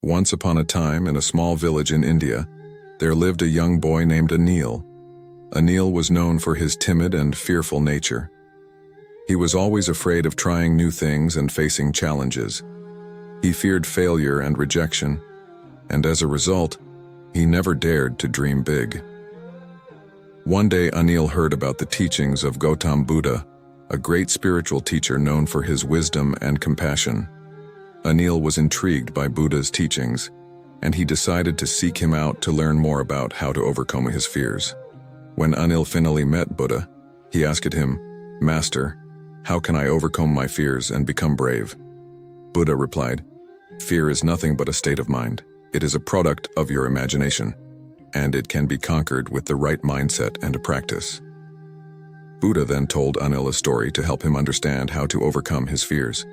Once upon a time, in a small village in India, there lived a young boy named Anil. Anil was known for his timid and fearful nature. He was always afraid of trying new things and facing challenges. He feared failure and rejection, and as a result, he never dared to dream big. One day, Anil heard about the teachings of Gautam Buddha, a great spiritual teacher known for his wisdom and compassion. Anil was intrigued by Buddha's teachings, and he decided to seek him out to learn more about how to overcome his fears. When Anil finally met Buddha, he asked him, "Master, how can I overcome my fears and become brave?" Buddha replied, "Fear is nothing but a state of mind. It is a product of your imagination, and it can be conquered with the right mindset and a practice." Buddha then told Anil a story to help him understand how to overcome his fears.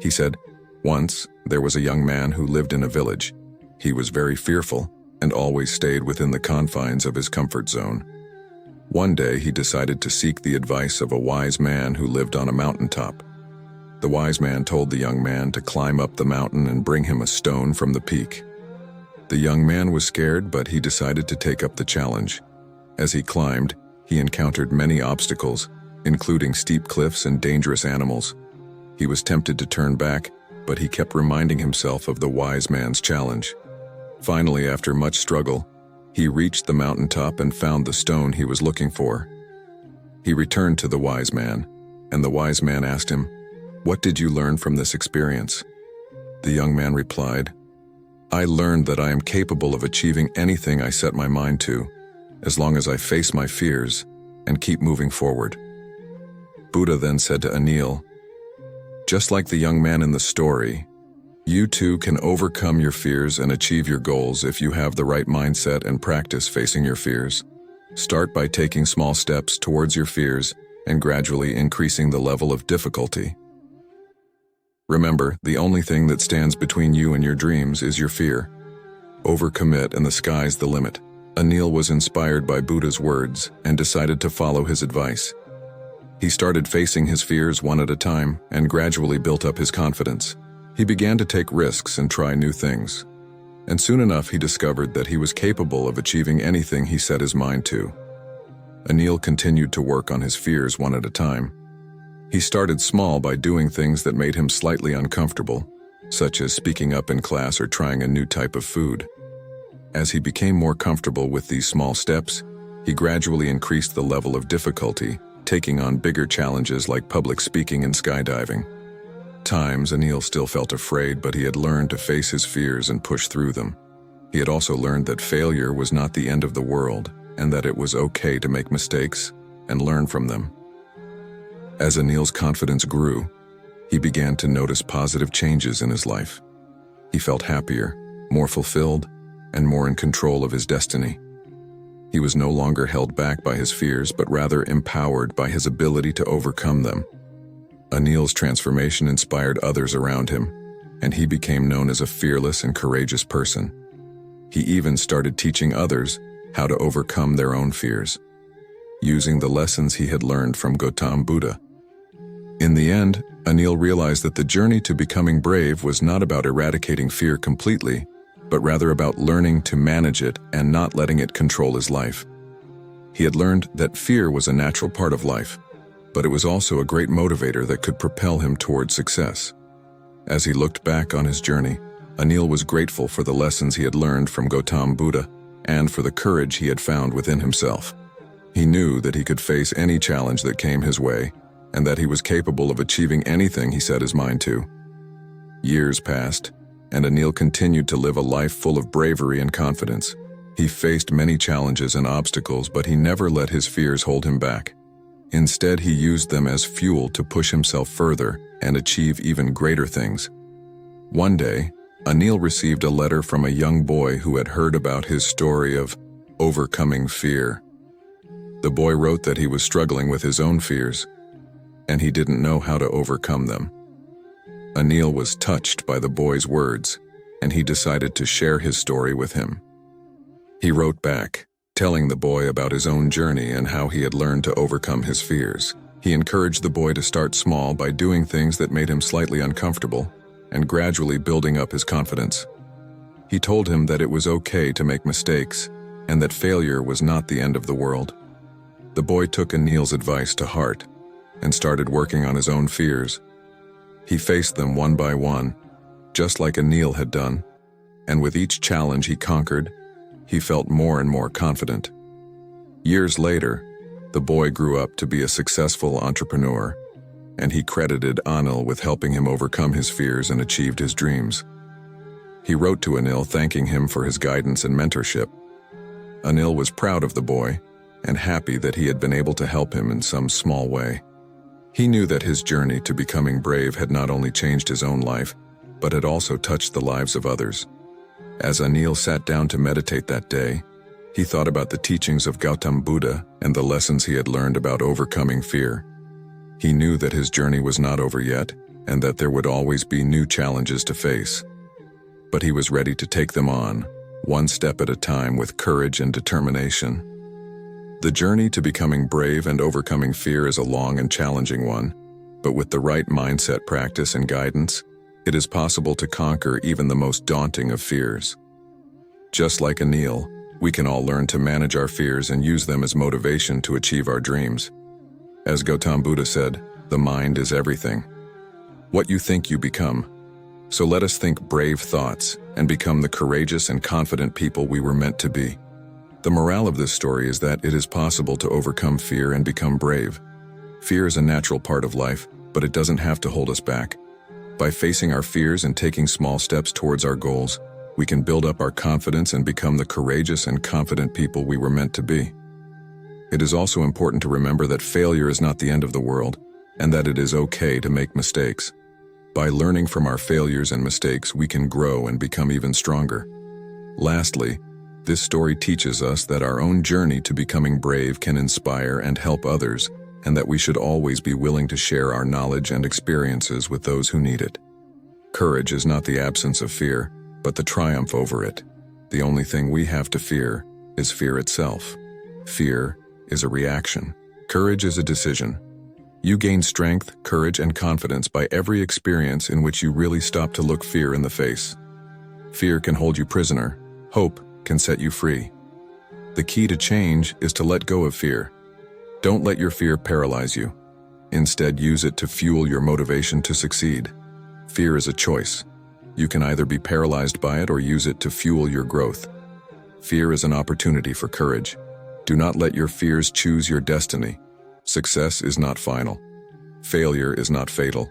He said, "Once, there was a young man who lived in a village. He was very fearful and always stayed within the confines of his comfort zone. One day, he decided to seek the advice of a wise man who lived on a mountaintop. The wise man told the young man to climb up the mountain and bring him a stone from the peak. The young man was scared, but he decided to take up the challenge. As he climbed, he encountered many obstacles, including steep cliffs and dangerous animals. He was tempted to turn back, but he kept reminding himself of the wise man's challenge. Finally, after much struggle, he reached the mountaintop and found the stone he was looking for. He returned to the wise man, and the wise man asked him, "What did you learn from this experience?" The young man replied, "I learned that I am capable of achieving anything I set my mind to, as long as I face my fears and keep moving forward." Buddha then said to Anil, "Just like the young man in the story, you too can overcome your fears and achieve your goals if you have the right mindset and practice facing your fears. Start by taking small steps towards your fears and gradually increasing the level of difficulty. Remember, the only thing that stands between you and your dreams is your fear. Overcommit and the sky's the limit." Anil was inspired by Buddha's words and decided to follow his advice. He started facing his fears one at a time and gradually built up his confidence. He began to take risks and try new things. And soon enough, he discovered that he was capable of achieving anything he set his mind to. Anil continued to work on his fears one at a time. He started small by doing things that made him slightly uncomfortable, such as speaking up in class or trying a new type of food. As he became more comfortable with these small steps, he gradually increased the level of difficulty, taking on bigger challenges like public speaking and skydiving. Times, Anil still felt afraid, but he had learned to face his fears and push through them. He had also learned that failure was not the end of the world, and that it was okay to make mistakes and learn from them. As Anil's confidence grew, he began to notice positive changes in his life. He felt happier, more fulfilled, and more in control of his destiny. He was no longer held back by his fears, but rather empowered by his ability to overcome them. Anil's transformation inspired others around him, and he became known as a fearless and courageous person. He even started teaching others how to overcome their own fears, using the lessons he had learned from Gautam Buddha. In the end, Anil realized that the journey to becoming brave was not about eradicating fear completely, but rather about learning to manage it and not letting it control his life. He had learned that fear was a natural part of life, but it was also a great motivator that could propel him towards success. As he looked back on his journey, Anil was grateful for the lessons he had learned from Gautam Buddha and for the courage he had found within himself. He knew that he could face any challenge that came his way, and that he was capable of achieving anything he set his mind to. Years passed, and Anil continued to live a life full of bravery and confidence. He faced many challenges and obstacles, but he never let his fears hold him back. Instead, he used them as fuel to push himself further and achieve even greater things. One day, Anil received a letter from a young boy who had heard about his story of overcoming fear. The boy wrote that he was struggling with his own fears, and he didn't know how to overcome them. Anil was touched by the boy's words, and he decided to share his story with him. He wrote back, telling the boy about his own journey and how he had learned to overcome his fears. He encouraged the boy to start small by doing things that made him slightly uncomfortable and gradually building up his confidence. He told him that it was okay to make mistakes and that failure was not the end of the world. The boy took Anil's advice to heart and started working on his own fears. He faced them one by one, just like Anil had done, and with each challenge he conquered, he felt more and more confident. Years later, the boy grew up to be a successful entrepreneur, and he credited Anil with helping him overcome his fears and achieved his dreams. He wrote to Anil thanking him for his guidance and mentorship. Anil was proud of the boy and happy that he had been able to help him in some small way. He knew that his journey to becoming brave had not only changed his own life, but had also touched the lives of others. As Anil sat down to meditate that day, he thought about the teachings of Gautam Buddha and the lessons he had learned about overcoming fear. He knew that his journey was not over yet, and that there would always be new challenges to face. But he was ready to take them on, one step at a time with courage and determination. The journey to becoming brave and overcoming fear is a long and challenging one, but with the right mindset, practice, and guidance, it is possible to conquer even the most daunting of fears. Just like Anil, we can all learn to manage our fears and use them as motivation to achieve our dreams. As Gautam Buddha said, the mind is everything. What you think, you become. So let us think brave thoughts and become the courageous and confident people we were meant to be. The morale of this story is that it is possible to overcome fear and become brave. Fear is a natural part of life, but it doesn't have to hold us back. By facing our fears and taking small steps towards our goals, we can build up our confidence and become the courageous and confident people we were meant to be. It is also important to remember that failure is not the end of the world, and that it is okay to make mistakes. By learning from our failures and mistakes, we can grow and become even stronger. Lastly, this story teaches us that our own journey to becoming brave can inspire and help others, and that we should always be willing to share our knowledge and experiences with those who need it. Courage is not the absence of fear, but the triumph over it. The only thing we have to fear is fear itself. Fear is a reaction. Courage is a decision. You gain strength, courage, and confidence by every experience in which you really stop to look fear in the face. Fear can hold you prisoner. Hope can set you free. The key to change is to let go of fear. Don't let your fear paralyze you. Instead, use it to fuel your motivation to succeed. Fear is a choice. You can either be paralyzed by it or use it to fuel your growth. Fear is an opportunity for courage. Do not let your fears choose your destiny. Success is not final. Failure is not fatal.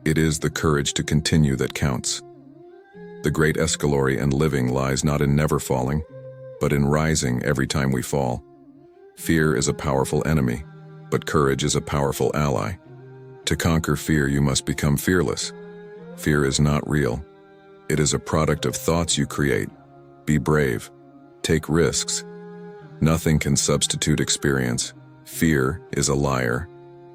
It is the courage to continue that counts. The great escalatory and living lies not in never falling, but in rising every time we fall. Fear is a powerful enemy, but courage is a powerful ally. To conquer fear, you must become fearless. Fear is not real. It is a product of thoughts you create. Be brave. Take risks. Nothing can substitute experience. Fear is a liar.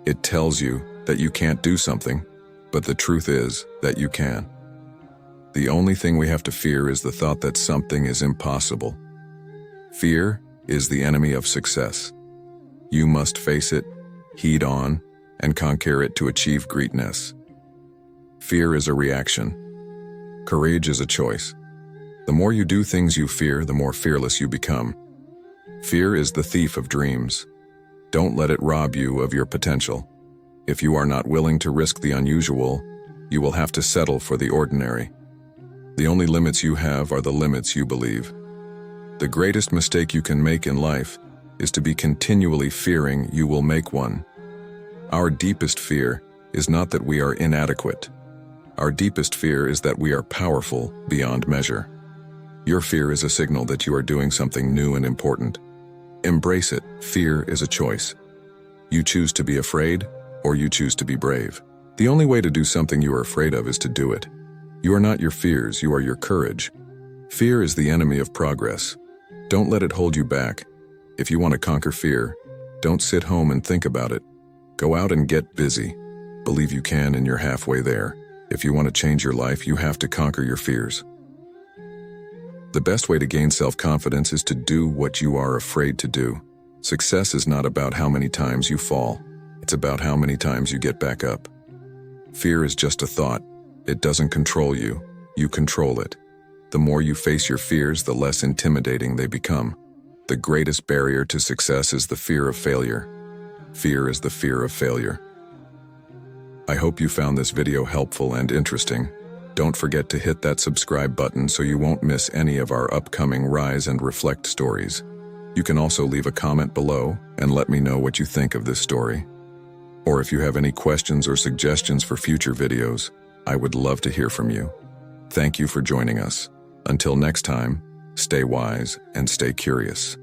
It tells you that you can't do something, but the truth is that you can. The only thing we have to fear is the thought that something is impossible. Fear is the enemy of success. You must face it, heed on, and conquer it to achieve greatness. Fear is a reaction. Courage is a choice. The more you do things you fear, the more fearless you become. Fear is the thief of dreams. Don't let it rob you of your potential. If you are not willing to risk the unusual, you will have to settle for the ordinary. The only limits you have are the limits you believe. The greatest mistake you can make in life is to be continually fearing you will make one. Our deepest fear is not that we are inadequate. Our deepest fear is that we are powerful beyond measure. Your fear is a signal that you are doing something new and important. Embrace it. Fear is a choice. You choose to be afraid, or you choose to be brave. The only way to do something you are afraid of is to do it. You are not your fears, you are your courage. Fear is the enemy of progress. Don't let it hold you back. If you want to conquer fear, don't sit home and think about it. Go out and get busy. Believe you can and you're halfway there. If you want to change your life, you have to conquer your fears. The best way to gain self-confidence is to do what you are afraid to do. Success is not about how many times you fall. It's about how many times you get back up. Fear is just a thought. It doesn't control you. You control it. The more you face your fears, the less intimidating they become. The greatest barrier to success is the fear of failure. Fear is the fear of failure. I hope you found this video helpful and interesting. Don't forget to hit that subscribe button so you won't miss any of our upcoming Rise and Reflect stories. You can also leave a comment below and let me know what you think of this story. Or if you have any questions or suggestions for future videos, I would love to hear from you. Thank you for joining us. Until next time, stay wise and stay curious.